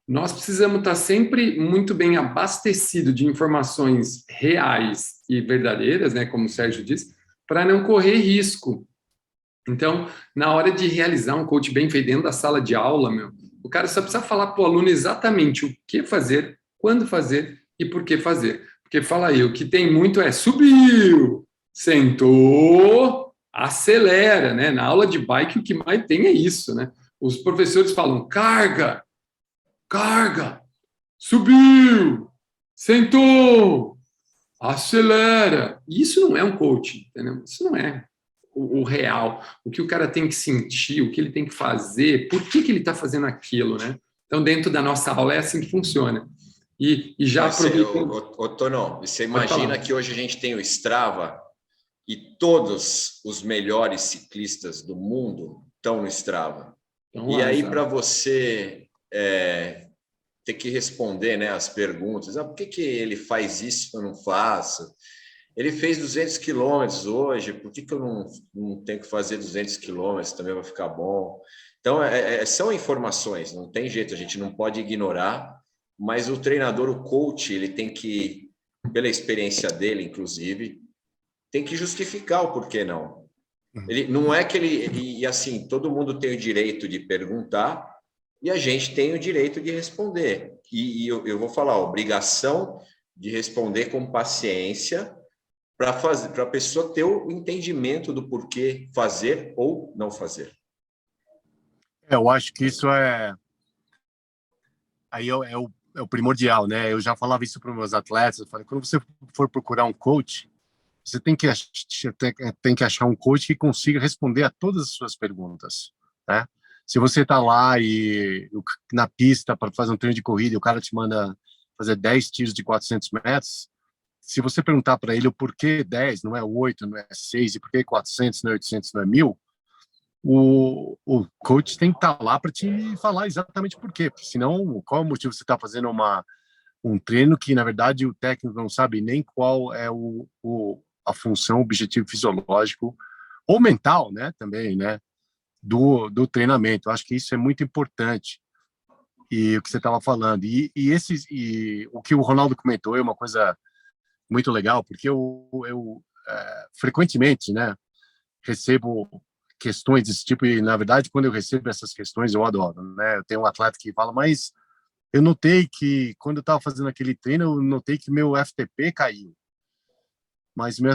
nós precisamos estar sempre muito bem abastecido de informações reais e verdadeiras, né, como o Sérgio disse, para não correr risco. Então, na hora de realizar um coach bem feito dentro da sala de aula, o cara só precisa falar para o aluno exatamente o que fazer, quando fazer e por que fazer. Porque fala aí, o que tem muito é subiu, sentou, acelera, né? Na aula de bike o que mais tem é isso, né? Os professores falam carga, subiu, sentou, acelera. Isso não é um coaching, entendeu? Isso não é o real, o que o cara tem que sentir, o que ele tem que fazer, por que ele está fazendo aquilo, né? Então, dentro da nossa aula é assim que funciona. E já aproveitando... Tono, você imagina que hoje a gente tem o Strava e todos os melhores ciclistas do mundo estão no Strava. Então, e aí, para você ter que responder, né, as perguntas, por que ele faz isso e eu não faço? Ele fez 200 quilômetros hoje, por que eu não tenho que fazer 200 quilômetros? Também vai ficar bom. Então, são informações, não tem jeito, a gente não pode ignorar, mas o treinador, o coach, ele tem que, pela experiência dele, inclusive, tem que justificar o porquê não. Ele, não é que ele... E assim, todo mundo tem o direito de perguntar e a gente tem o direito de responder. E eu vou falar, a obrigação de responder com paciência, para a pessoa ter o entendimento do porquê fazer ou não fazer. Eu acho que isso aí é o primordial, né? Eu já falava isso para os meus atletas. Eu falei, quando você for procurar um coach, você tem que achar um coach que consiga responder a todas as suas perguntas, né? Se você está lá na pista para fazer um treino de corrida e o cara te manda fazer 10 tiros de 400 metros, se você perguntar para ele o porquê 10, não é 8, não é 6, e por que 400, não é 800, não é 1000, o coach tem que estar lá para te falar exatamente por quê. Porque senão, qual é o motivo você está fazendo um treino que, na verdade, o técnico não sabe nem qual é a função, o objetivo fisiológico ou mental, né, também, né, do treinamento. Eu acho que isso é muito importante. E o que você estava falando. E o que o Ronaldo comentou é uma coisa muito legal, porque eu frequentemente, né, recebo questões desse tipo, e na verdade quando eu recebo essas questões eu adoro, né? Eu tenho um atleta que fala, mas eu notei que quando eu estava fazendo aquele treino, eu notei que meu FTP caiu, mas meu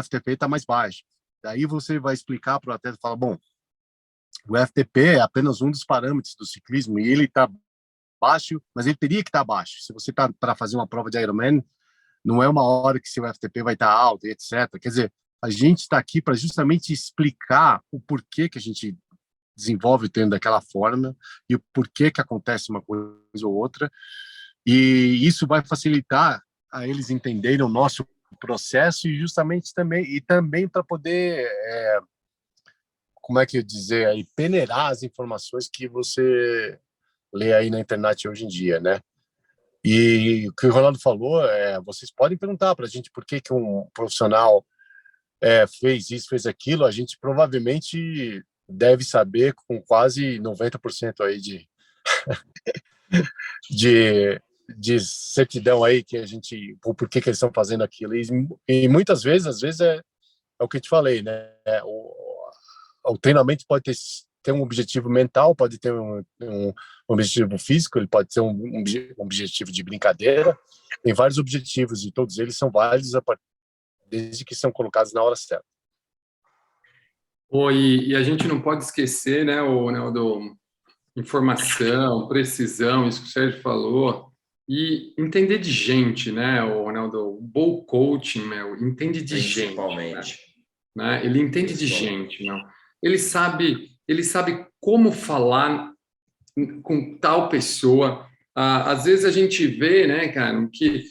FTP está mais baixo. Daí você vai explicar para o atleta e fala, bom, o FTP é apenas um dos parâmetros do ciclismo e ele está baixo, mas ele teria que estar baixo. Se você está para fazer uma prova de Ironman, não é uma hora que seu FTP vai estar alto, etc. Quer dizer, a gente está aqui para justamente explicar o porquê que a gente desenvolve o treino daquela forma e o porquê que acontece uma coisa ou outra. E isso vai facilitar a eles entenderem o nosso processo e justamente também para poder, como é que eu dizer, aí, peneirar as informações que você lê aí na internet hoje em dia, né? E o que o Ronaldo falou, vocês podem perguntar para a gente por que um profissional fez isso, fez aquilo, a gente provavelmente deve saber com quase 90% aí de, de certidão aí que a gente, por que eles estão fazendo aquilo. E muitas vezes, às vezes é o que eu te falei, né? O treinamento pode ter um objetivo mental, pode ter um objetivo físico, ele pode ter um objetivo de brincadeira, tem vários objetivos e todos eles são válidos desde que são colocados na hora certa. E a gente não pode esquecer, né, informação, precisão, isso que o Sérgio falou, e entender de gente, né, o ball coaching, entende de gente. Principalmente. Né? Ele entende de gente, Ele sabe como falar com tal pessoa. Às vezes a gente vê, né, cara, que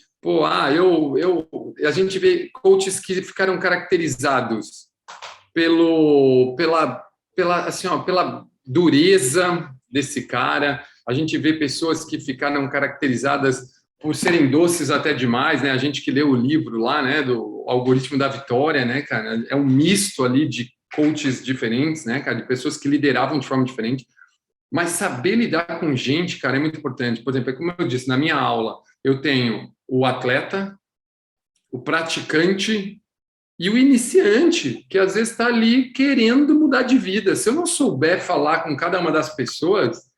a gente vê coaches que ficaram caracterizados pela dureza desse cara. A gente vê pessoas que ficaram caracterizadas por serem doces até demais, né? A gente que leu o livro lá, né, do Algoritmo da Vitória, né, cara? É um misto ali de coaches diferentes, né, cara? De pessoas que lideravam de forma diferente. Mas saber lidar com gente, cara, é muito importante. Por exemplo, como eu disse, na minha aula, eu tenho o atleta, o praticante e o iniciante, que às vezes está ali querendo mudar de vida. Se eu não souber falar com cada uma das pessoas,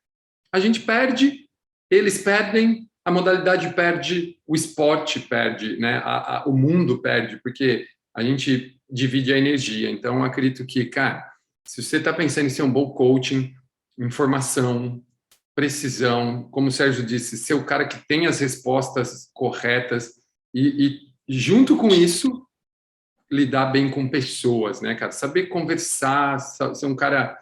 a gente perde, eles perdem, a modalidade perde, o esporte perde, né? O mundo perde, porque a gente divide a energia. Então, eu acredito que, cara, se você está pensando em ser um bom coaching, informação, precisão, como o Sérgio disse, ser o cara que tem as respostas corretas e junto com isso, lidar bem com pessoas, né, cara? Saber conversar, ser um cara,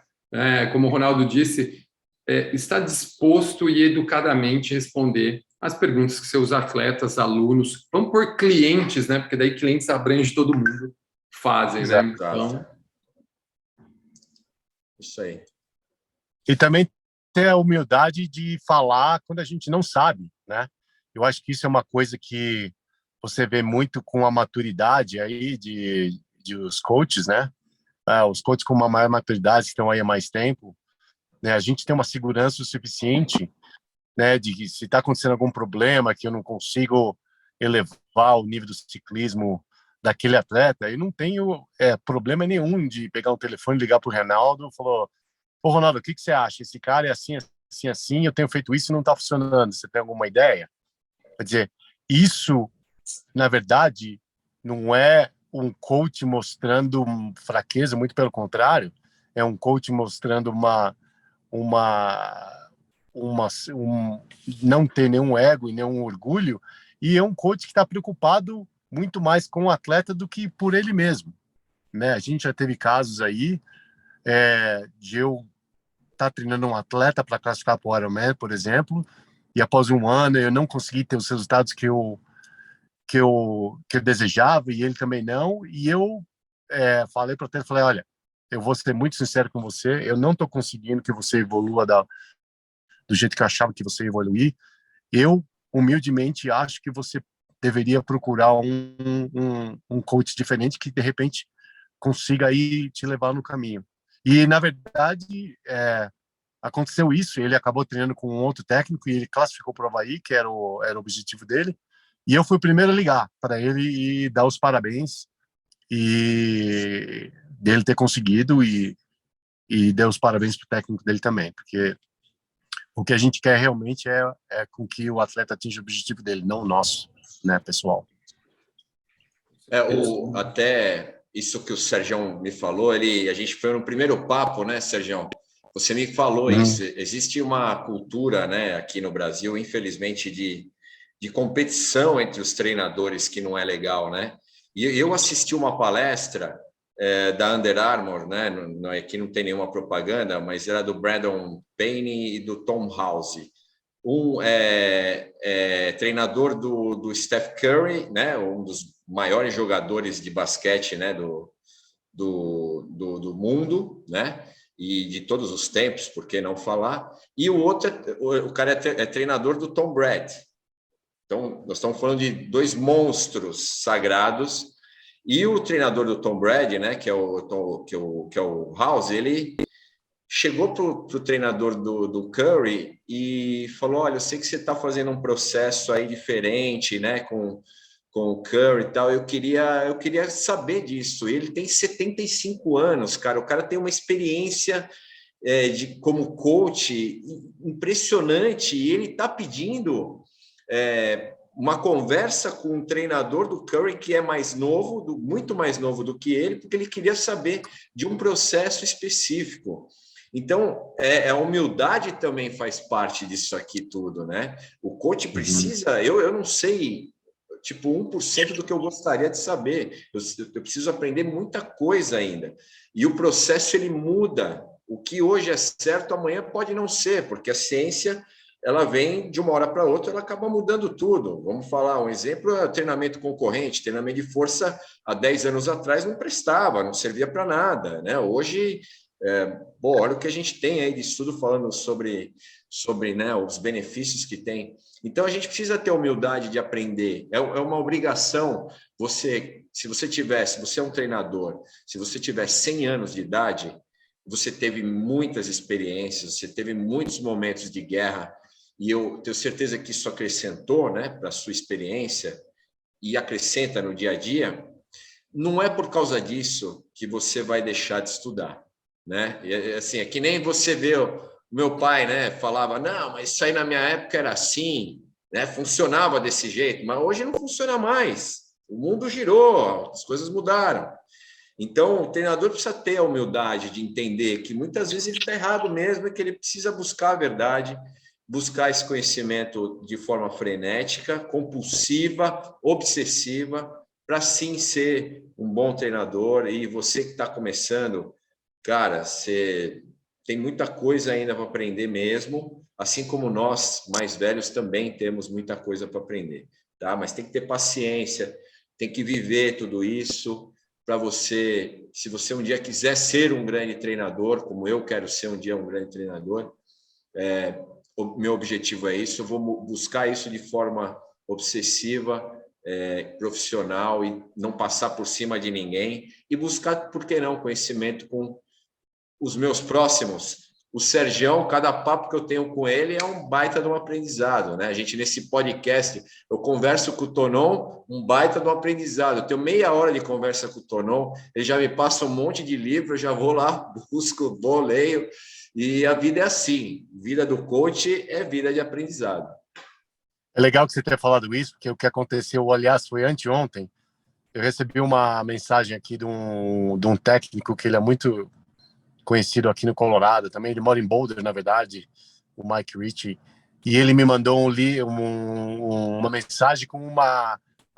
como o Ronaldo disse, estar disposto e educadamente responder as perguntas que seus atletas, alunos, vamos por clientes, né? Porque daí clientes abrange todo mundo, fazem, né? Então... Isso aí. E também ter a humildade de falar quando a gente não sabe, né? Eu acho que isso é uma coisa que você vê muito com a maturidade aí de os coaches, né? Os coaches com uma maior maturidade, que estão aí há mais tempo, né? A gente tem uma segurança o suficiente, né? De que se está acontecendo algum problema, que eu não consigo elevar o nível do ciclismo daquele atleta, eu não tenho problema nenhum de pegar um telefone, ligar para o Ronaldo e falar: "Ô, Ronaldo, o que você acha? Esse cara é assim, assim, assim, eu tenho feito isso e não está funcionando. Você tem alguma ideia?" Quer dizer, isso, na verdade, não é um coach mostrando fraqueza, muito pelo contrário, é um coach mostrando não ter nenhum ego e nenhum orgulho, e é um coach que está preocupado muito mais com o atleta do que por ele mesmo, né? A gente já teve casos aí de eu estar treinando um atleta para classificar para o Ironman, por exemplo, e após um ano eu não consegui ter os resultados que eu desejava, e ele também não, e eu falei para ele, falei: "Olha, eu vou ser muito sincero com você, eu não estou conseguindo que você evolua do jeito que eu achava que você ia evoluir. Eu, humildemente, acho que você deveria procurar um coach diferente que, de repente, consiga aí te levar no caminho." E, na verdade, aconteceu isso. Ele acabou treinando com um outro técnico e ele classificou para o Havaí, que era o objetivo dele. E eu fui o primeiro a ligar para ele e dar os parabéns e dele ter conseguido, e dar os parabéns para o técnico dele também, porque o que a gente quer realmente é com que o atleta atinja o objetivo dele, não o nosso, né, pessoal. Até isso que o Sergião me falou, a gente foi no primeiro papo, né, Sergião? Você me falou isso. Existe uma cultura, né, aqui no Brasil, infelizmente, de competição entre os treinadores que não é legal, né? E eu assisti uma palestra da Under Armour, né? Aqui não tem nenhuma propaganda, mas era do Brandon Payne e do Tom House. Um treinador do Steph Curry, né? Um dos maiores jogadores de basquete, né? Do mundo, né? E de todos os tempos, por que não falar? E o outro, o cara é treinador do Tom Brady. Então, nós estamos falando de dois monstros sagrados, E o treinador do Tom Brady, né, que é o House, ele chegou para o treinador do Curry e falou: olha, eu sei que você está fazendo um processo aí diferente, né, com o Curry e tal, eu queria saber disso. Ele tem 75 anos, cara, o cara tem uma experiência como coach impressionante, e ele está pedindo uma conversa com um treinador do Curry que é mais novo, muito mais novo do que ele, porque ele queria saber de um processo específico. Então, a humildade também faz parte disso aqui tudo, né? O coach precisa, eu não sei, tipo, 1% do que eu gostaria de saber. Eu preciso aprender muita coisa ainda. E o processo, ele muda. O que hoje é certo, amanhã pode não ser, porque a ciência, ela vem de uma hora para outra, ela acaba mudando tudo. Vamos falar, um exemplo é o treinamento concorrente. Treinamento de força, há 10 anos atrás, não prestava, não servia para nada, né? Hoje, olha o que a gente tem aí de estudo falando sobre né, os benefícios que tem. Então, a gente precisa ter humildade de aprender. É uma obrigação. Se você é um treinador, se você tiver 100 anos de idade, você teve muitas experiências, você teve muitos momentos de guerra, e eu tenho certeza que isso acrescentou, né, para a sua experiência e acrescenta no dia a dia. Não é por causa disso que você vai deixar de estudar, né? Assim, é que nem você vê o meu pai, né, falava: não, mas isso aí na minha época era assim, né, funcionava desse jeito, mas hoje não funciona mais. O mundo girou, as coisas mudaram. Então, o treinador precisa ter a humildade de entender que muitas vezes ele está errado mesmo e que ele precisa buscar a verdade, buscar esse conhecimento de forma frenética, compulsiva, obsessiva, para sim ser um bom treinador. E você que está começando, cara, você tem muita coisa ainda para aprender mesmo, assim como nós, mais velhos, também temos muita coisa para aprender, tá? Mas tem que ter paciência, tem que viver tudo isso para você, se você um dia quiser ser um grande treinador, como eu quero ser um dia um grande treinador, o meu objetivo é isso, eu vou buscar isso de forma obsessiva, profissional, e não passar por cima de ninguém, e buscar, por que não, conhecimento com os meus próximos. O Sergião, cada papo que eu tenho com ele é um baita de um aprendizado, né? A gente, nesse podcast, eu converso com o Tonon, um baita de um aprendizado. Eu tenho meia hora de conversa com o Tonon, ele já me passa um monte de livro, eu já vou lá, busco, vou, leio, e a vida é assim. Vida do coach é vida de aprendizado. É legal que você tenha falado isso, porque o que aconteceu, aliás, foi anteontem. Eu recebi uma mensagem aqui de um técnico que ele é muito conhecido aqui no Colorado também, ele mora em Boulder, na verdade, o Mike Ritchie, e ele me mandou uma mensagem com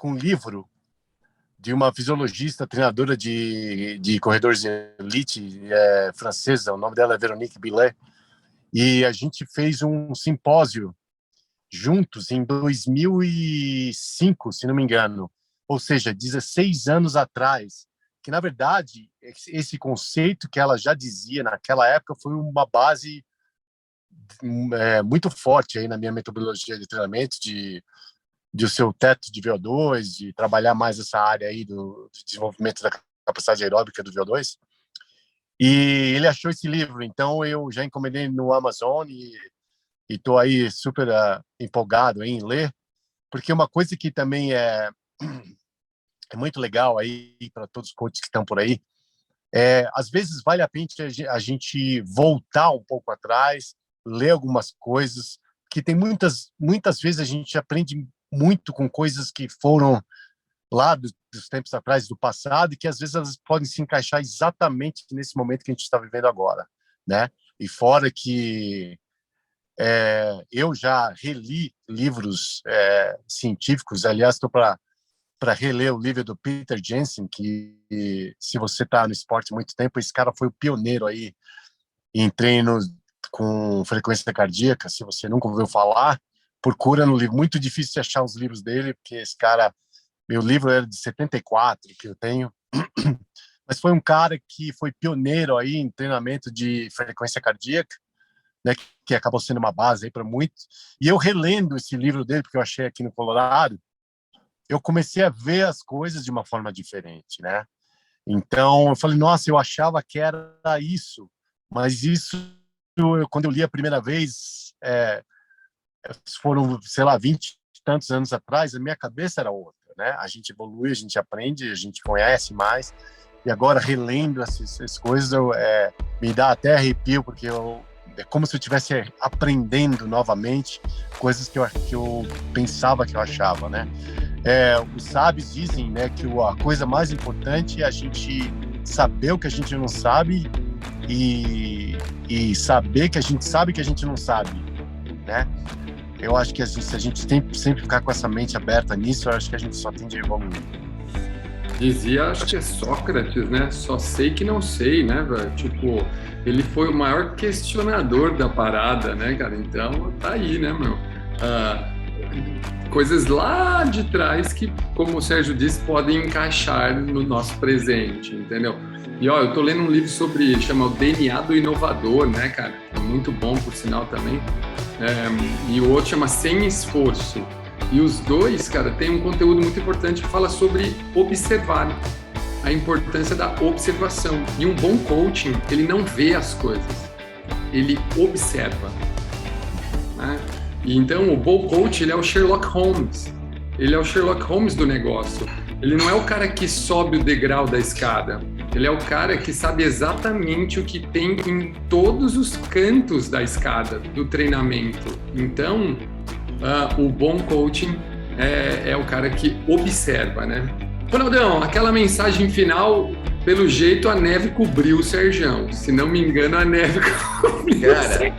um livro de uma fisiologista, treinadora de corredores de elite francesa, o nome dela é Véronique Billet, e a gente fez um simpósio juntos em 2005, se não me engano, ou seja, 16 anos atrás, que, na verdade, esse conceito que ela já dizia naquela época foi uma base muito forte aí na minha metodologia de treinamento, de o seu teto de VO2, de trabalhar mais essa área aí do desenvolvimento da capacidade aeróbica do VO2. E ele achou esse livro, então eu já encomendei no Amazon e estou aí super empolgado em ler, porque uma coisa que também é muito legal aí para todos os coaches que estão por aí, às vezes vale a pena a gente voltar um pouco atrás, ler algumas coisas, que tem muitas vezes a gente aprende muito com coisas que foram lá dos tempos atrás, do passado, e que às vezes elas podem se encaixar exatamente nesse momento que a gente está vivendo agora, né? E fora que eu já reli livros científicos, aliás, estou para reler o livro do Peter Jensen, que, se você está no esporte há muito tempo, esse cara foi o pioneiro aí em treinos com frequência cardíaca. Se você nunca ouviu falar, procura no livro. Muito difícil de achar os livros dele, porque esse cara, meu livro era de 74, que eu tenho, mas foi um cara que foi pioneiro aí em treinamento de frequência cardíaca, né, que acabou sendo uma base aí para muitos. E eu relendo esse livro dele, porque eu achei aqui no Colorado, eu comecei a ver as coisas de uma forma diferente, né? Então, eu falei, nossa, eu achava que era isso, mas isso, quando eu li a primeira vez, foram, sei lá, 20 e tantos anos atrás, a minha cabeça era outra, né? A gente evolui, a gente aprende, a gente conhece mais, e agora, relendo essas coisas, me dá até arrepio, porque é como se eu estivesse aprendendo novamente coisas que eu pensava que eu achava, né? Os sábios dizem, né, que a coisa mais importante é a gente saber o que a gente não sabe e saber que a gente sabe que a gente não sabe, né? Eu acho que se a gente sempre ficar com essa mente aberta nisso, eu acho que a gente só tende a evoluir. Dizia, acho que é Sócrates, né? Só sei que não sei, né, velho? Tipo, ele foi o maior questionador da parada, né, cara? Então, tá aí, né, meu? Coisas lá de trás que, como o Sérgio disse, podem encaixar no nosso presente, entendeu? E, eu tô lendo um livro chama o DNA do Inovador, né, cara? É muito bom, por sinal, também. E o outro chama Sem Esforço. E os dois, cara, tem um conteúdo muito importante que fala sobre observar, a importância da observação. E um bom coaching, ele não vê as coisas, ele observa, né? E então, o bom coach, ele é o Sherlock Holmes. Ele é o Sherlock Holmes do negócio. Ele não é o cara que sobe o degrau da escada. Ele é o cara que sabe exatamente o que tem em todos os cantos da escada, do treinamento. Então, o bom coaching é o cara que observa, né? Ronaldão, aquela mensagem final, pelo jeito a neve cobriu o Serjão. Se não me engano, a neve cobriu o Serjão.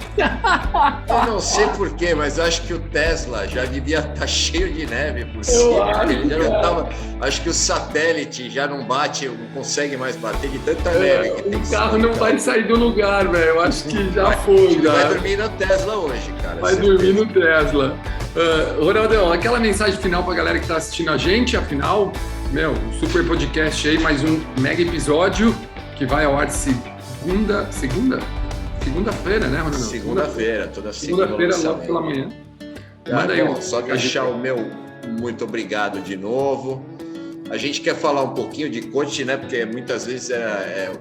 Eu não sei porquê, mas eu acho que o Tesla já devia estar cheio de neve por cima. Ele já não tava, acho que o satélite já não consegue mais bater de tanta neve que tem. O carro não vai sair do lugar, velho. Eu acho que já foi. Ele vai dormir no Tesla hoje, cara. Vai dormir no Tesla. Ronaldão, aquela mensagem final pra galera que tá assistindo a gente, afinal, um super podcast aí, mais um mega episódio que vai ao ar segunda-feira, né, Ronaldão? Segunda-feira, toda segunda-feira, logo pela manhã. Manda aí, só deixar o meu muito obrigado de novo. A gente quer falar um pouquinho de coaching, né? Porque muitas vezes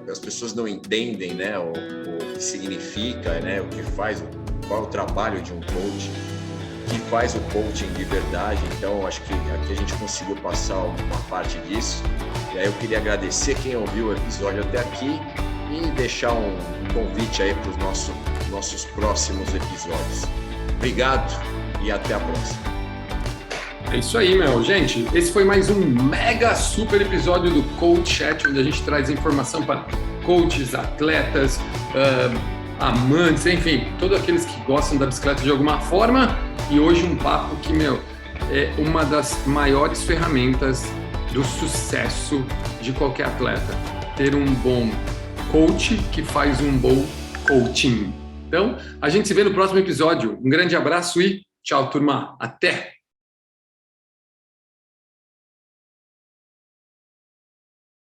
as pessoas não entendem, né? O que significa, né? O que faz, qual é o trabalho de um coach, o que faz o coaching de verdade. Então, acho que aqui a gente conseguiu passar uma parte disso. E aí eu queria agradecer quem ouviu o episódio até aqui e deixar um convite aí para os nossos próximos episódios. Obrigado e até a próxima. É isso aí, gente. Esse foi mais um mega super episódio do Coach Chat, onde a gente traz informação para coaches, atletas, amantes, enfim, todos aqueles que gostam da bicicleta de alguma forma. E hoje um papo que, é uma das maiores ferramentas do sucesso de qualquer atleta. Ter um bom coach que faz um bom coaching. Então, a gente se vê no próximo episódio. Um grande abraço e tchau, turma. Até!